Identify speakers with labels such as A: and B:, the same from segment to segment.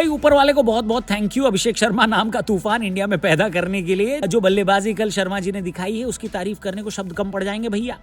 A: भाई ऊपर वाले को बहुत बहुत थैंक यू अभिषेक शर्मा नाम का तूफान इंडिया में पैदा करने के लिए। जो बल्लेबाजी कल शर्मा जी ने दिखाई है उसकी तारीफ करने को शब्द कम पड़ जाएंगे भैया।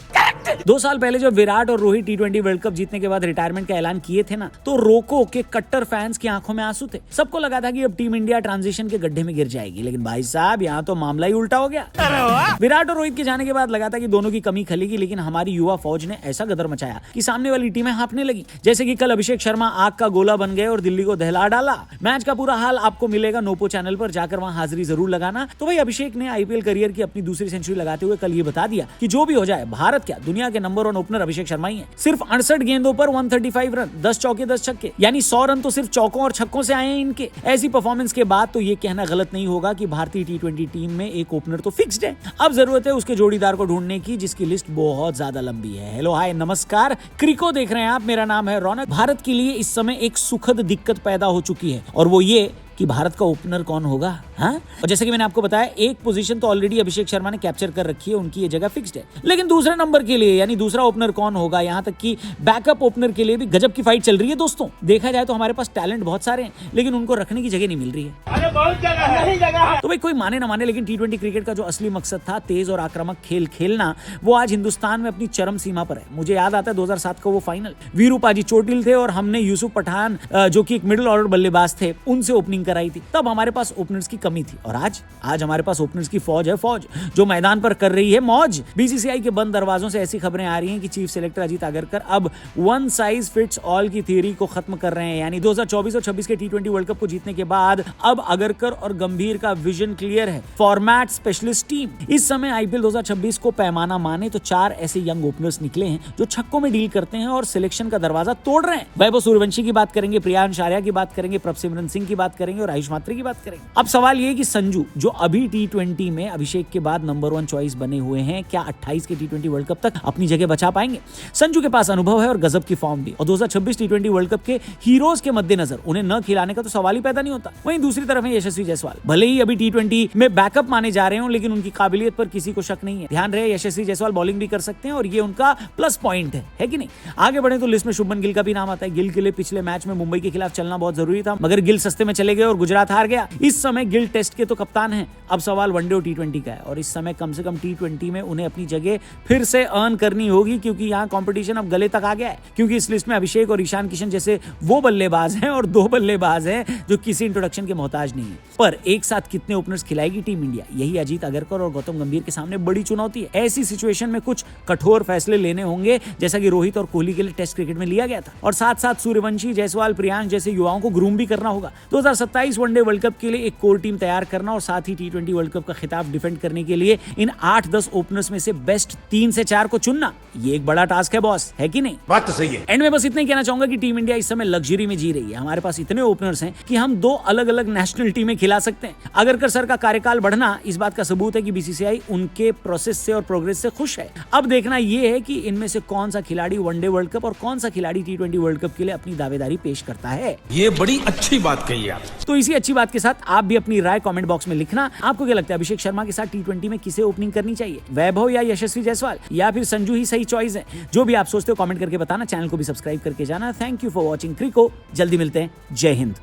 A: 2 साल पहले जब विराट और रोहित T20 वर्ल्ड कप जीतने के बाद रिटायरमेंट का ऐलान किए थे ना, तो रोको के कट्टर फैंस की आंखों में आंसू थे। सबको लगा था कि अब टीम इंडिया ट्रांजिशन के गड्ढे में गिर जाएगी, लेकिन भाई साहब यहाँ तो मामला ही उल्टा हो गया। विराट और रोहित के जाने के बाद लगा था कि दोनों की कमी खलेगी, लेकिन हमारी युवा फौज ने ऐसा गदर मचाया कि सामने वाली टीमें हाँफने लगी। जैसे कि कल अभिषेक शर्मा आग का गोला बन गए और दिल्ली को दहला डाला। मैच का पूरा हाल आपको मिलेगा नोपो चैनल पर, जाकर वहां हाजिरी जरूर लगाना। तो भाई अभिषेक ने आईपीएल करियर की अपनी दूसरी सेंचुरी लगाते हुए कल ये बता दिया कि जो भी हो जाए भारत क्या दुनिया के नंबर 1 ओपनर अभिषेक शर्मा ही है। सिर्फ 68 गेंदों पर 135 रन, 10 चौके 10 छक्के, यानी 100 रन तो सिर्फ चौकों और छक्कों से आए हैं इनके। ऐसी परफॉर्मेंस के बाद तो ये कहना गलत नहीं होगा कि भारतीय T20 टीम में एक ओपनर तो फिक्स्ड है। अब जरूरत है उसके जोड़ीदार को ढूंढने की, जिसकी लिस्ट बहुत ज्यादा लंबी है। हेलो हाय नमस्कार, क्रिको देख रहे हैं आप, मेरा नाम है रौनक। भारत के लिए इस समय एक सुखद दिक्कत पैदा हो चुकी है और वो ये कि भारत का ओपनर कौन होगा। हाँ, और जैसे कि मैंने आपको बताया एक पोजीशन तो ऑलरेडी अभिषेक शर्मा ने कैप्चर कर रखी है, उनकी ये जगह फिक्स्ड है। लेकिन दूसरे नंबर के लिए यानी दूसरा ओपनर कौन होगा, यहाँ तक कि बैकअप ओपनर के लिए भी गजब की फाइट चल रही है दोस्तों। देखा जाए तो हमारे पास टैलेंट बहुत सारे हैं, लेकिन उनको रखने की जगह नहीं मिल रही है। अरे बहुत जगह है। तो भाई कोई माने ना माने, लेकिन T20 क्रिकेट का जो असली मकसद था तेज और आक्रामक खेल खेलना, वो आज हिंदुस्तान में अपनी चरम सीमा पर है। मुझे याद आता है 2007 का वो फाइनल, वीरू पाजी चोटिल थे और हमने यूसुफ पठान जो कि एक मिडिल ऑर्डर बल्लेबाज थे उनसे ओपनिंग कराई थी। तब हमारे पास ओपनर्स की कमी थी और आज हमारे पास ओपनर्स की फौज है, फौज जो मैदान पर कर रही है मौज। बीसीसीआई के बंद दरवाजों से ऐसी खबरें आ रही हैं कि चीफ सेलेक्टर अजीत आगरकर अब वन साइज फिट्स ऑल की थ्योरी को खत्म कर रहे हैं। यानी 2024 और 26 के T20 वर्ल्ड कप को जीतने के बाद अब आगरकर और गंभीर का विजन क्लियर है। Format specialist team. इस समय आईपीएल 2026 को पैमाना माने तो 4 ऐसे यंग ओपनर्स निकले हैं जो छक्कों में डील करते हैं और सिलेक्शन का दरवाजा तोड़ रहे हैं। वैभव सूर्यवंशी की बात करेंगे, प्रियांश आर्या की बात करेंगे, प्रभसिमरन सिंह की बात करेंगे और आयुष मात्री की बात करेंगे। अब सवाल ये कि संजू जो अभी T20 में अभिषेक के बाद नंबर 1 चॉइस बने हुए हैं, क्या 28 के T20 वर्ल्ड कप तक अपनी जगह बचा पाएंगे? संजू के पास अनुभव है और गजब की फॉर्म भी, और 2026 T20 वर्ल्ड कप के हीरोज के मद्देनजर उन्हें न खिलाने का तो सवाल ही पैदा नहीं होता। वहीं दूसरी तरफ है यशस्वी जायसवाल। भले ही अभी T20 में बैकअप माने जा रहे हो, लेकिन उनकी काबिलियत पर किसी को शक नहीं है। ध्यान रहे यशस्वी जायसवाल बॉलिंग भी कर सकते हैं और ये उनका प्लस पॉइंट है कि नहीं? आगे बढ़े तो लिस्ट में शुभमन गिल का भी नाम आता है। गिल के लिए पिछले मैच में मुंबई के खिलाफ चलना बहुत जरूरी था, मगर गिल सस्ते में चले गए और गुजरात हार गया। इस समय गिल टेस्ट के तो कप्तान हैं। अब सवाल वनडे और T20 का है और इस समय कम से कम T20 में उन्हें अपनी जगह फिर से अर्न करनी होगी, क्योंकि यहाँ कंपटीशन अब गले तक आ गया है। क्योंकि इस लिस्ट में अभिषेक और ईशान किशन जैसे वो बल्लेबाज हैं और 2 बल्लेबाज हैं जो किसी इंट्रोडक्शन के मोहताज नहीं है। पर एक साथ कितने ओपनर्स खिलाएगी टीम इंडिया, यही अजीत आगरकर और गौतम गंभीर के सामने बड़ी चुनौती है। ऐसी सिचुएशन में कुछ कठोर फैसले लेने होंगे, जैसा कि रोहित और कोहली के लिए टेस्ट क्रिकेट में लिया गया था, और साथ साथ सूर्यवंशी, जायसवाल, प्रियांश जैसे युवाओं को ग्रूम भी करना होगा। 2027 वनडे वर्ल्ड कप के लिए एक कोर टीम तैयार करना और साथ ही T20 वर्ल्ड कप का खिताब डिफेंड करने के लिए इन 8-10 ओपनर्स में से बेस्ट 3 से 4 को चुनना, ये एक बड़ा टास्क है बॉस, है कि नहीं?
B: बात तो सही है।
A: एंड में बस इतना ही कहना चाहूंगा कि टीम इंडिया इस समय लग्जरी में जी रही है। हमारे पास इतने ओपनर्स हैं कि हम 2 अलग अलग नेशनल टीमें खिला सकते हैं। आगरकर सर का कार्यकाल बढ़ना इस बात का सबूत है कि बीसीसीआई उनके प्रोसेस से और प्रोग्रेस से खुश है। अब देखना यह है कि इनमें से कौन सा खिलाड़ी वनडे वर्ल्ड कप और कौन सा खिलाड़ी T20 वर्ल्ड कप के लिए अपनी दावेदारी पेश करता है।
B: ये बड़ी अच्छी बात कही आप।
A: तो इसी अच्छी बात के साथ आप भी अपनी राय कमेंट बॉक्स में लिखना। आपको क्या लगता है अभिषेक शर्मा के साथ T20 में किसे ओपनिंग करनी चाहिए, वैभव या यशस्वी जायसवाल, या फिर संजू ही सही चॉइस है? जो भी आप सोचते हो कमेंट करके बताना। चैनल को भी सब्सक्राइब करके जाना। Thank you for watching crico. जल्दी मिलते हैं। जय हिंद।